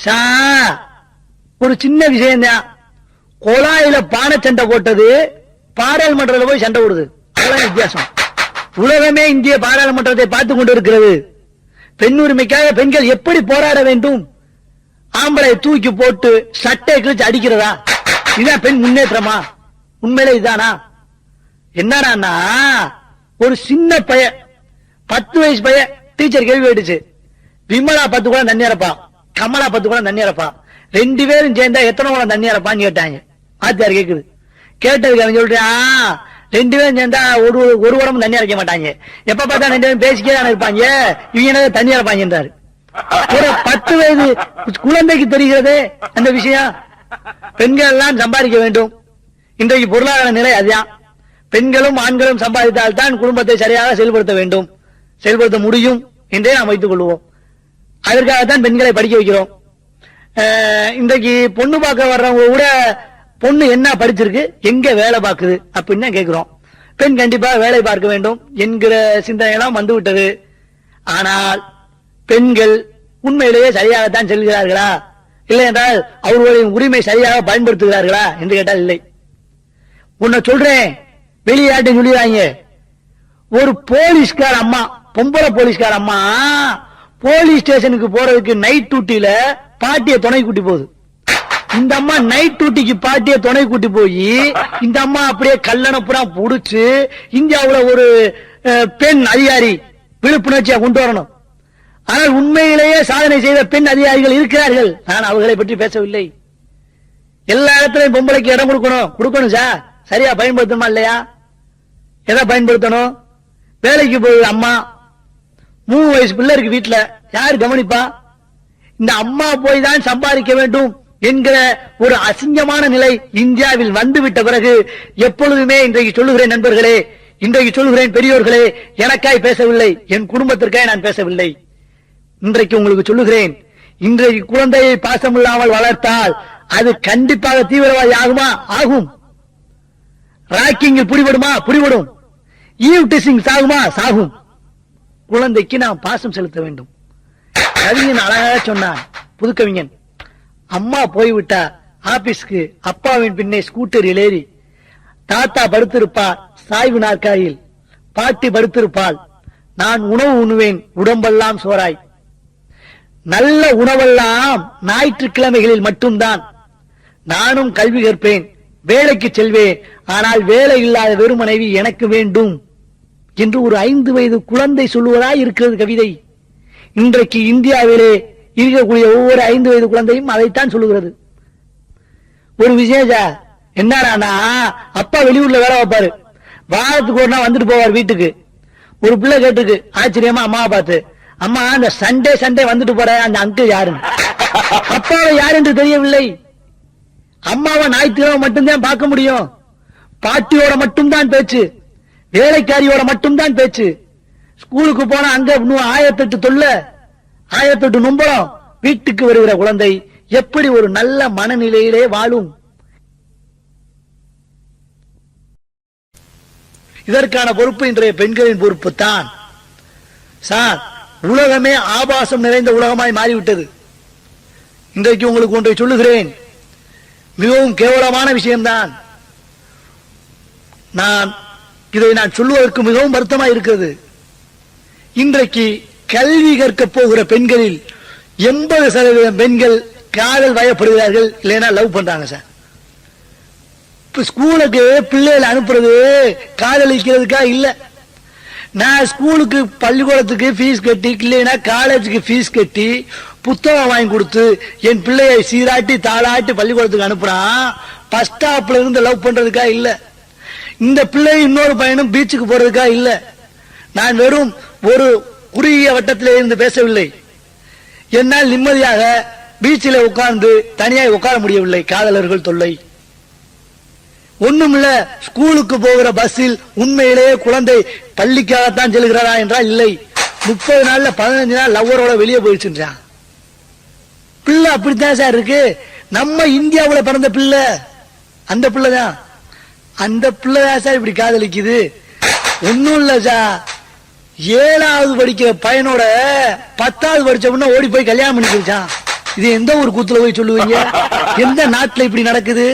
Sir ஒரு சின்ன விஷயம் தான். குழாயில பானை சண்டை போட்டது பாராளுமன்றத்தில் போய் சண்டை போடுது. அதான் வித்தியாசம். உலகமே இந்திய பாராளுமன்றத்தை பார்த்து கொண்டு இருக்கிறது. பெண் உரிமைக்காக பெண்கள் எப்படி போராட வேண்டும்? ஆம்பளை தூக்கி போட்டு சட்டை கிழிச்சு அடிக்கிறதா? இதான் பெண் முன்னேற்றமா? உண்மையிலே இதானா? என்னடான்னா ஒரு சின்ன பையன் 10 வயசு பையன் டீச்சர் கேள்வி கேட்டுச்சு. விமலா 10 குடம் தண்ணி அரைப்பா, கமலா 10 குடம் தண்ணி அரைப்பா, 2 பேரும் சேர்ந்தா எத்தனை குடம் தண்ணி அரைப்பான்னு கேட்டாங்க. ஆத்தியார் கேக்குது. கேட்டதுக்கு அவன் சொல்றான் 2 பேரும் சேர்ந்தா ஒரு குடம் தண்ணி அரைக்க மாட்டாங்க. எப்ப பார்த்தா 2 பேரும் பேசிக்கே இருப்பாங்க, இவங்க தண்ணி அரைப்பாங்கன்றாரு. ஒரு 10 வயது குழந்தைக்கு தெரிகிறது அந்த விஷயம். பெண்கள் எல்லாம் சம்பாதிக்க வேண்டும். இன்றைக்கு பொருளாதார நிலை அதுதான். பெண்களும் ஆண்களும் சம்பாதித்தால் தான் குடும்பத்தை சரியாக செயல்படுத்த வேண்டும், செயல்படுத்த முடியும் என்றே நாம் வைத்துக் கொள்வோம். அதற்காகத்தான் பெண்களை படிக்க வைக்கிறோம். இன்றைக்கு பொண்ணு பார்க்க வர்றவங்க கூட பொண்ணு என்ன படிச்சிருக்கு, எங்க வேலை பார்க்குது அப்படின்னு கேட்கிறோம். பெண் கண்டிப்பாக வேலை பார்க்க வேண்டும் என்கிற சிந்தனை எல்லாம் வந்து விட்டது. ஆனால் பெண்கள் உண்மையிலேயே சரியாகத்தான் செல்கிறார்களா, இல்லை என்றால் அவர்களுடைய உரிமை சரியாக பயன்படுத்துகிறார்களா என்று கேட்டால் இல்லை. உன்னை சொல்றேன், வெளியாட்டு சொல்லிடுறாங்க. ஒரு போலீஸ்கார அம்மா, பொம்பளை போலீஸ்கார அம்மா போலீஸ் ஸ்டேஷனுக்கு போறதுக்கு நைட் டியூட்டியில பாட்டிய துணை கூட்டி போகுது. இந்த அம்மா நைட் டியூட்டிக்கு பாட்டிய துணை கூட்டி போய் இந்த அம்மா அப்படியே கல்லணப்புறா புடிச்சு இந்தியாவுல ஒரு பெண் அதிகாரி விழிப்புணர்ச்சியா கொண்டு வரணும். ஆனால் உண்மையிலேயே சாதனை செய்த பெண் அதிகாரிகள் இருக்கிறார்கள். நான் அவர்களை பற்றி பேசவில்லை. எல்லா இடத்திலையும் பொம்பளைக்கு இடம் கொடுக்கணும் சார். சரியா பயன்படுத்தணுமா இல்லையா? எதை பயன்படுத்தணும்? வேலைக்கு போய் அம்மா 3 வயசு பிள்ளை இருக்கு வீட்டுல, யாரு கவனிப்பா? இந்த அம்மா போய் தான் சம்பாதிக்க வேண்டும் என்கிற ஒரு அசிங்கமான நிலை இந்தியாவில் வந்துவிட்ட பிறகு எப்பொழுதுமே இன்றைக்கு சொல்லுகிறேன் நண்பர்களே, இன்றைக்கு சொல்லுகிறேன் பெரியோர்களே, எனக்காய் பேசவில்லை, என் குடும்பத்திற்காய் நான் பேசவில்லை. இன்றைக்கு உங்களுக்கு சொல்லுகிறேன், இன்றைக்கு குழந்தையை பாசமில்லாமல் வளர்த்தால் அது கண்டிப்பாக தீவிரவாதி ஆகுமா? ஆகும். ராக்கிங்கில் பிடிபடுமா? பிடிபடும். ஈவ் டிசிங் சாகுமா? சாகும். குழந்தைக்கு நாம் பாசம் செலுத்த வேண்டும். கவிஞன் அழகாக சொன்னான், புதுக்கவிஞன். அம்மா போய்விட்டா ஆபீஸ்க்கு அப்பாவின் பின்னே ஸ்கூட்டரில் ஏறி, தாத்தா படுத்திருப்பார் சாய்வு நாற்காலியில், பாட்டி படுத்திருப்பாள், நான் உணவு உண்ணுவேன் உடம்பெல்லாம் சோறாய். நல்ல உணவெல்லாம் ஞாயிற்றுக்கிழமைகளில் மட்டும்தான். நானும் கல்வி கற்பேன், வேலைக்கு செல்வேன், ஆனால் வேலை இல்லாத வெறும் மனைவி எனக்கு வேண்டும் என்று ஒரு 5 வயது குழந்தை சொல்லுவதாய் இருக்கிறது கவிதை. இன்றைக்கு இந்தியாவிலே இருக்கக்கூடிய ஒவ்வொரு 5 வயது குழந்தையும் அதைத்தான் சொல்லுகிறது. ஒரு விசேஷம் என்னன்னா, அப்பா வெளியூர்ல வேலை வைப்பாரு, வாரத்துக்கு ஒரு நாள் வந்துட்டு போவார் வீட்டுக்கு. ஒரு பிள்ளை கேட்டுக்கு ஆச்சரியமா அம்மாவை பார்த்து, அம்மா அந்த சண்டே வந்துட்டு போற அந்த அங்கிள் யாருன்னு. அப்பாவை யார் என்று தெரியவில்லை. அம்மாவை ஞாயிற்றுக்கிழமை மட்டும்தான் பார்க்க முடியும். பாட்டியோட மட்டும்தான் பேச்சு, வேலைக்காரியோட மட்டும்தான் பேச்சு. ஸ்கூலுக்கு போனா அங்க 1008 தொல்ல, 1008 நொம்பலம். வீட்டுக்கு வருகிற குழந்தை எப்படி ஒரு நல்ல மனநிலையிலே வாழும்? இதற்கான பொறுப்பு இன்றைய பெண்களின் பொறுப்பு தான் சார். உலகமே ஆபாசம் நிறைந்த உலகமாய் மாறிவிட்டது. இன்றைக்கு உங்களுக்கு ஒன்றை சொல்லுகிறேன், மிகவும் கேவலமான விஷயம்தான். இதை நான் சொல்லுவதற்கு மிகவும் வருத்தமாக இருக்கிறது. இன்றைக்கு கல்வி கற்க போகிற பெண்களில் 80% பெண்கள் காதல் வயப்படுகிறார்கள், இல்லைன்னா லவ் பண்றாங்க சார். ஸ்கூலுக்கு பிள்ளைகளை அனுப்புறது காதலிக்கிறதுக்கா இல்ல. நான் ஸ்கூலுக்கு பள்ளிக்கூடத்துக்கு ஃபீஸ் கட்டி, இல்லைன்னா காலேஜுக்கு ஃபீஸ் கட்டி புத்தகம் வாங்கி கொடுத்து என் பிள்ளையை சீராட்டி தாளாட்டி பள்ளிக்கூடத்துக்கு அனுப்புறான். பஸ் ஸ்டாப்ல இருந்து லவ் பண்றதுக்கா இல்ல. இந்த பிள்ளை இன்னொரு பையனும் பீச்சுக்கு போறதுக்கா இல்ல. நான் வெறும் ஒரு குறுகிய வட்டத்திலே இருந்து பேசவில்லை. என்னால் நிம்மதியாக பீச்சில் உட்கார்ந்து தனியாக உட்கார முடியவில்லை. காதலர்கள் தொல்லை ஒண்ணுமில்ல. ஸ்கூலுக்கு போகிற பஸ்ஸில் உண்மையிலேயே குழந்தை பள்ளிக்காகத்தான் செல்கிறதா என்றால் இல்லை. 30 நாள்ல 15 நாள் லவ்வரோட வெளியே போயிடுச்சுன்றான். பிள்ளை அப்படித்தான் சார் இருக்கு. நம்ம இந்தியாவுல பிறந்த பிள்ளை, அந்த பிள்ளைதான், அந்த பிள்ளைதான் சார் இப்படி காதலிக்குது. ஒன்னும் இல்ல சார், 7வது படிக்கிற பையனோட 10வது படிச்ச உடனே ஓடி போய் கல்யாணம் பண்ணிக்கிச்சான். இது எந்த ஒரு கூத்துல போய் சொல்லுவீங்க? எந்த நாட்டுல இப்படி நடக்குது?